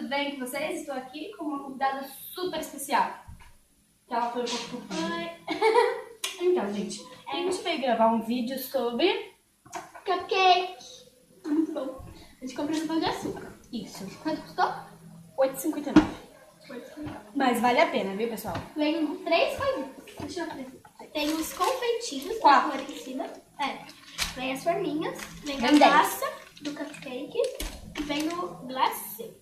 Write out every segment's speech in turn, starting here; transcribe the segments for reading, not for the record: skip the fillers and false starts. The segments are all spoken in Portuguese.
tudo bem com vocês? Estou aqui com uma convidada super especial. Que ela foi um pouco... Oi. Então, gente, a gente veio gravar um vídeo sobre... Cupcake. Muito bom. A gente comprou no Pão de Açúcar. Isso. Quanto custou? R$8,59. 8,50. Mas vale a pena, viu, pessoal? Vem 3 coisinhas. Deixa eu ver. Tem os confeitinhos pra 4. pôr aqui em cima. Vem as forminhas. Vem a Vem 10. massa do cupcake. E vem o glacê.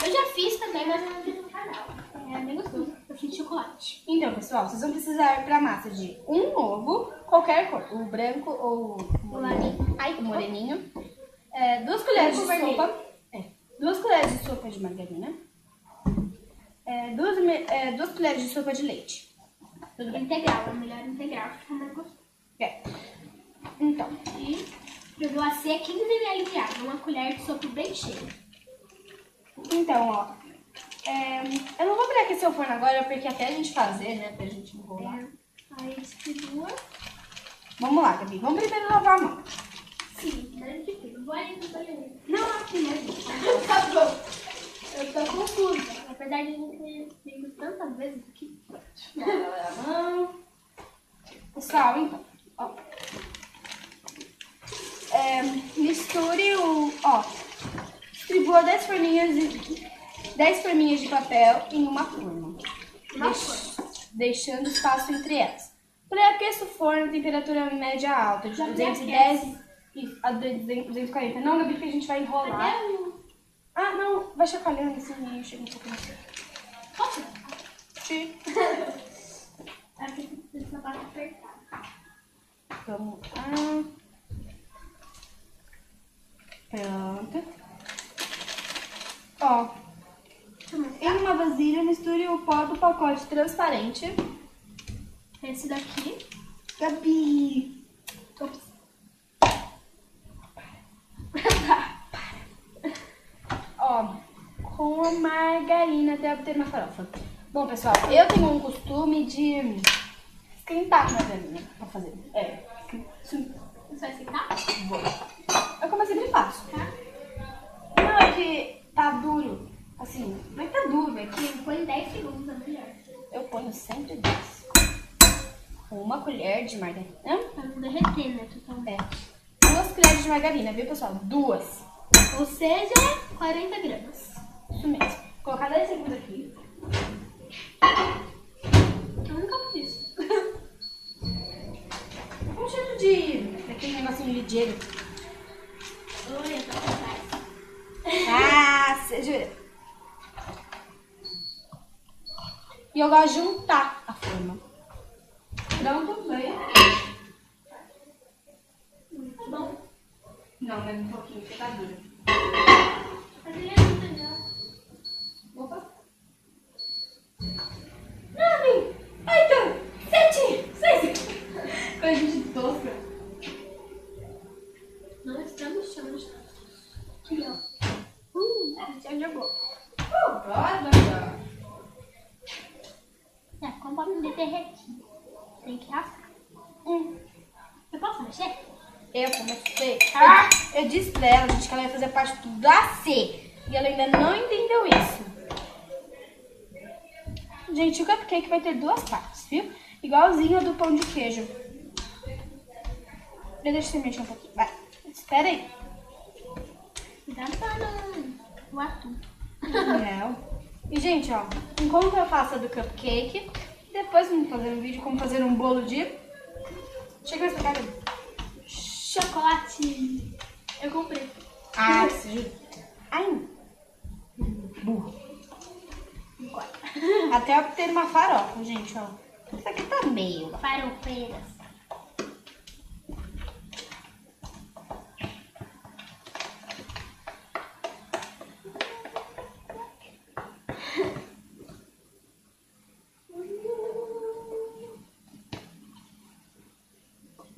Eu já fiz também, mas eu não fiz no canal. É bem gostoso. Eu fiz de chocolate. Então, pessoal, vocês vão precisar pra massa de um ovo, qualquer cor. O branco ou O moreninho. o moreninho. 2 colheres de Branco sopa. 2 colheres de sopa de margarina. 2 colheres de sopa de leite. Tudo bem? Integral. É melhor integral. Fica mais gostoso. Então, E pro glacê 15 ml de água. Uma colher de sopa bem cheia. ó. Eu não vou abrir aqui seu forno agora, porque até a gente fazer, né, pra gente enrolar. Aí distribua. Vamos lá, Gabi. Vamos primeiro lavar a mão. Sim, deve de tudo. Vou aí no banheiro. Não, aqui mesmo. Tá bom. Eu tô confusa. Apesar de a gente ter vindo tantas vezes aqui. Lavar a mão. Pessoal, então, ó. Misture distribua 10 forminhas de papel em uma forma. Deixando espaço entre elas. Pré-aqueça o forno a temperatura média alta, de 210 a 240. Não, Gabi, que a gente vai enrolar. Ah, não, vai chacoalhando assim e chega um pouco mais cedo. Posso? Sim. Aqui tem sapato apertado. Vamos lá. Pronto. Ó, em uma vasilha, misture o pó do pacote transparente. Esse daqui. Gabi. Ops. Ó, com a margarina até obter uma farofa. Bom, pessoal, eu tenho um costume de esquentar a margarina pra fazer. Você vai sentar? Vou. É como eu sempre faço. Tá? Não é que tá duro. Assim, não é que tá duro, é que Põe 10 segundos, é melhor. eu ponho sempre 10. Uma colher de margarina. Pra não derreter, né? Totalmente. 2 colheres de margarina, viu, pessoal? 2. Ou seja, 40 gramas. Isso mesmo. Vou colocar 10 segundos aqui. Eu nunca fiz isso. Com cheiro daquele negocinho ligeiro. Olha, tá atrás. Ah, você jura? E eu gosto de juntar a forma. Pronto, veio. Muito bom. Não, mas um pouquinho, porque tá duro. Mas ele é muito legal. Opa. 9, 8, 7, 6. Coisa de tosca. Não estamos chamando de aqui, ó. A gente já jogou. Bora. Conforme ele derretir, tem que raspar. Eu posso mexer? Eu comecei. Ah! Eu disse pra ela, gente, que ela ia fazer parte do glacê. E ela ainda não entendeu isso. Gente, o cupcake vai ter 2 partes, viu? Igualzinho ao do pão de queijo. Deixa você mexer um pouquinho. Vai. Espera aí. Cuidado pra não o atum. Não. E, gente, ó. Enquanto eu faço a do cupcake, depois vamos fazer um vídeo como fazer um bolo de... Chega essa cara. Chocolate. Eu comprei. Ah, sim. Ai. Burro. Até obter uma farofa, gente, ó. Isso aqui tá meio. Farofeiras.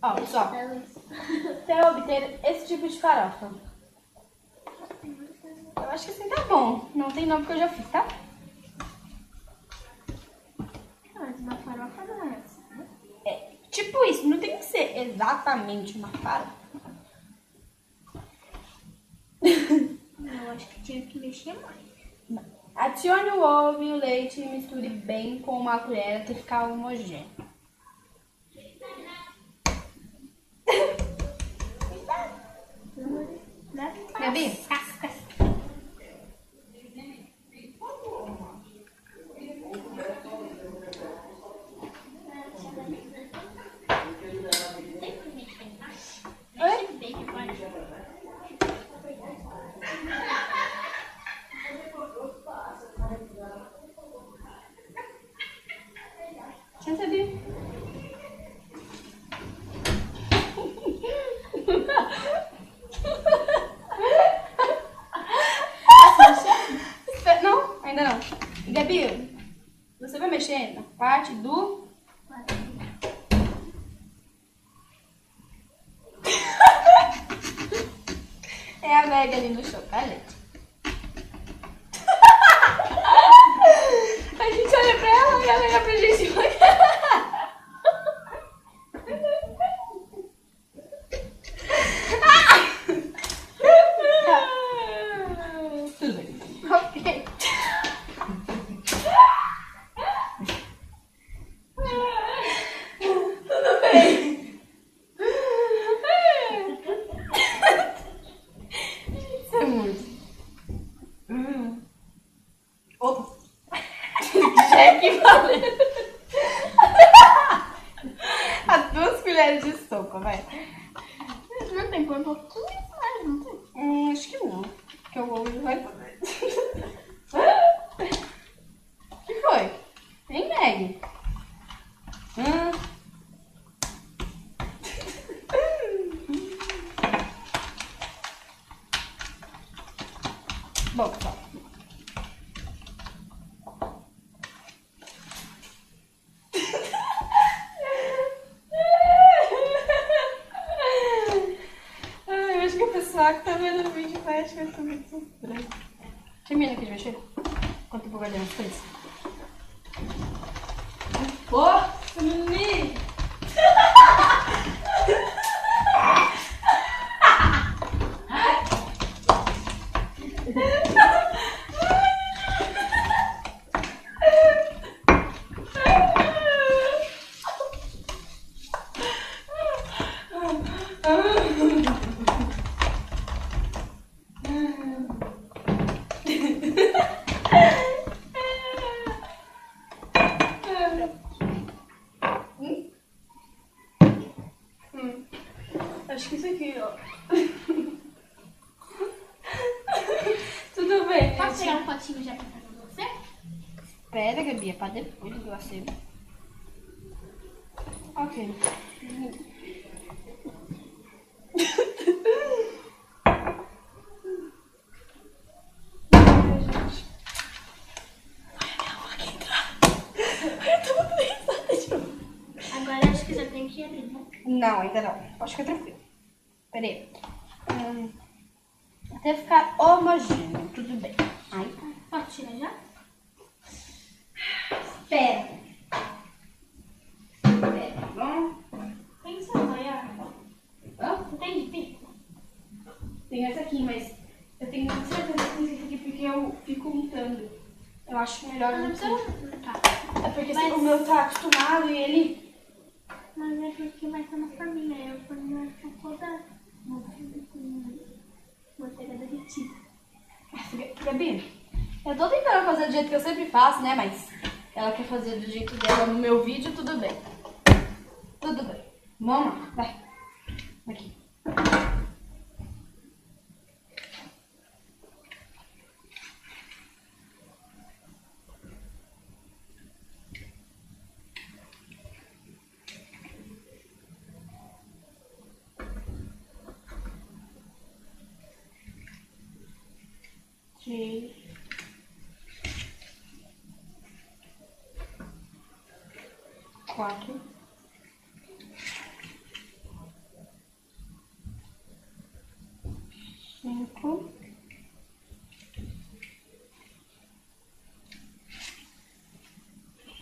Ó, pessoal. Até obter esse tipo de farofa. Eu acho que assim tá bom. Não tem não, porque eu já fiz, tá? Mas uma farofa não é assim, né? Tipo isso, não tem que ser exatamente uma farofa. Eu acho que tinha que mexer que mais. Adicione o ovo e o leite e misture bem com uma colher até ficar homogêneo. Gabi? Cascas. Você sabia? Não, ainda não. Gabi, você vai mexer na parte do... É a Meg ali no chocolate. A gente olha pra ela e ela olha pra gente. Tudo bem. Ok. Tudo bem. Isso é muito. Opa. Já equivalente. As 2 colheres de sopa, vai. Não tem quanto tudo isso mais, não tem? Acho que não. Porque o ovo já vai fazer. O que foi? Hein, Meg? Bom, pessoal. Eu acho que o pessoal que tá vendo o vídeo vai achar isso muito estranho. Termina aqui de mexer? Enquanto eu vou guardar as coisas. Ô, menino! Acho que isso aqui, ó. Tudo bem. Posso pegar um potinho já pra fazer você? Espera, Gabi, é pra depois do glacê. Ok. Agora acho que já tem que abrir, né? Não, ainda não. Pode ficar tranquilo. Pera aí. Até ficar homogêneo, tudo bem. Ai, Posso tirar já? espera. Espera, tá bom? Tem cebola. Hã? Não tem de pico? Tem essa aqui, mas eu tenho certeza que tem esse aqui porque eu fico untando. Eu acho melhor Não não precisa. Tá. É porque Mas- o meu tá acostumado e ele... Mas é porque vai ser uma forminha. Eu ponho toda manteiga derretida. Gabi, eu tô tentando fazer do jeito que eu sempre faço, né? Mas ela quer fazer do jeito dela no meu vídeo, tudo bem. Tudo bem. Vamos lá, vai. Aqui. Três. 4. 5.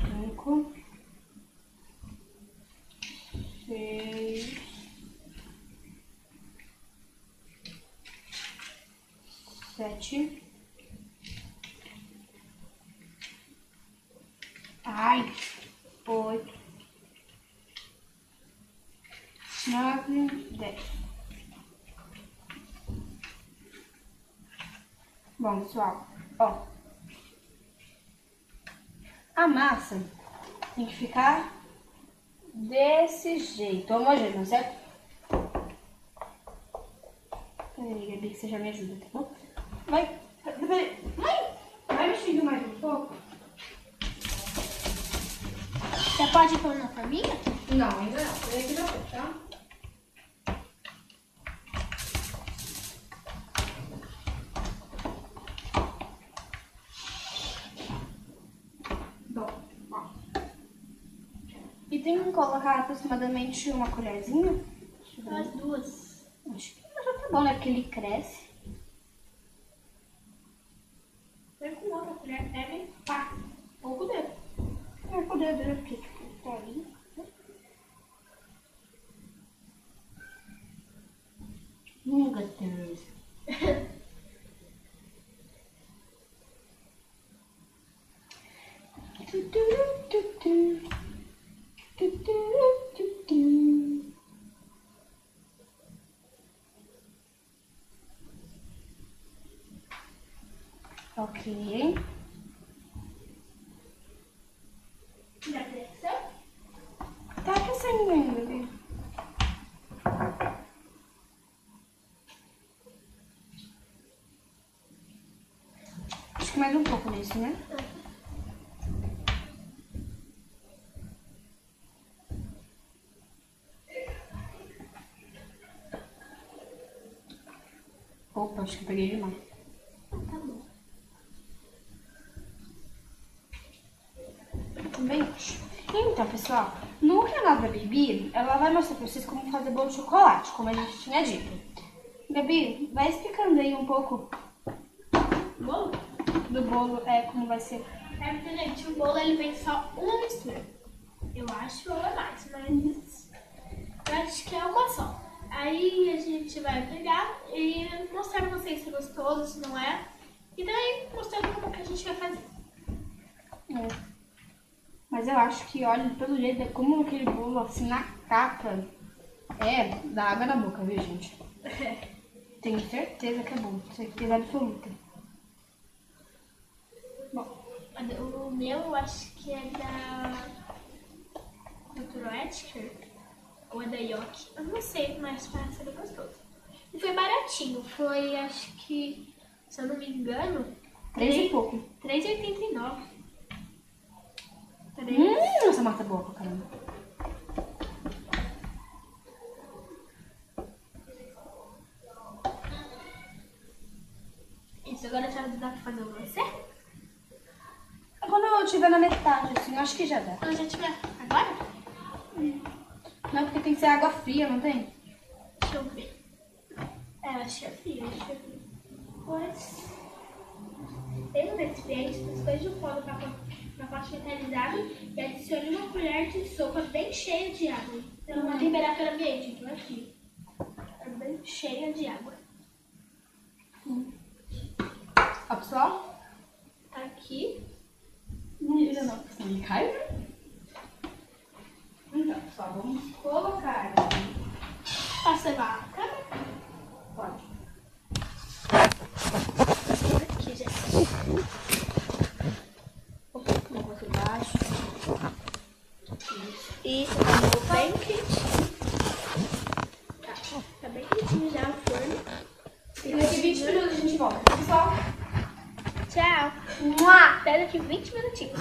5. 6. 7. Ai, 8, 9, 10. Bom, pessoal, ó. A massa tem que ficar desse jeito, homogêneo, certo? Peraí, Gabi, que você já me ajuda, tá bom? Vai mexendo mais um pouco? Você pode pôr na forminha? Não, ainda não. Peraí que já foi, tá? Bom, ó. E tem que colocar aproximadamente uma colherzinha? As duas. Acho que já tá bom, né? Porque ele cresce. Vai com outra colher, pega e pá. Ou com o dedo. É, com o dedo, né? Porque, tipo, tá ali. Gostoso. Ok. Já cresceu? Tá crescendo ainda, viu? Acho que mais um pouco disso, né? Opa, acho que eu peguei demais. Tá bom. Também acho. Então, pessoal, no canal da Bibi, ela vai mostrar pra vocês como fazer bolo de chocolate, como a gente tinha dito. Gabi, vai explicando aí um pouco Bolo? do bolo, como vai ser. É porque, gente, o bolo ele vem só uma mistura. Eu acho ou é mais, mas eu acho que é uma só. Aí a gente vai pegar e mostrar pra vocês se é gostoso, se não é. E daí mostrando como que a gente vai fazer. É. Mas eu acho que, olha, pelo jeito, é como aquele bolo assim na capa, dá água na boca, viu, gente? Tenho certeza que é bom, certeza absoluta. Bom, O meu eu acho que é da Dr. Oetker ou é da Yoki. Eu não sei, mas parece ser gostoso. E foi baratinho, foi acho que, se eu não me engano, 3 e pouco. R$3,89. Essa massa é boa pra caramba. Isso, agora já dá pra fazer você? Quando eu estiver na metade, assim, eu acho que já dá. Quando já tiver. Agora? Não, porque tem que ser água fria, não tem? Deixa eu ver. É, eu acho que é frio, deixa eu ver. Pois. Tem um recipiente, depois de um pó na parte metalizada e adicione uma colher de sopa bem cheia de água. Então, a temperatura ambiente, então é frio. É bem cheia de água. Ó, pessoal. Tá aqui. Não vira não, porque senão ele cai, né? Então, pessoal, vamos colocar aqui. Posso levar a câmera? Pode. Aqui, já. Um pouco aqui embaixo. Isso, tá bem quentinho. Tá bem quentinho já o forno. E daqui 20 minutos a gente volta, tá, pessoal? Tchau. Mua! Até daqui 20 minutinhos.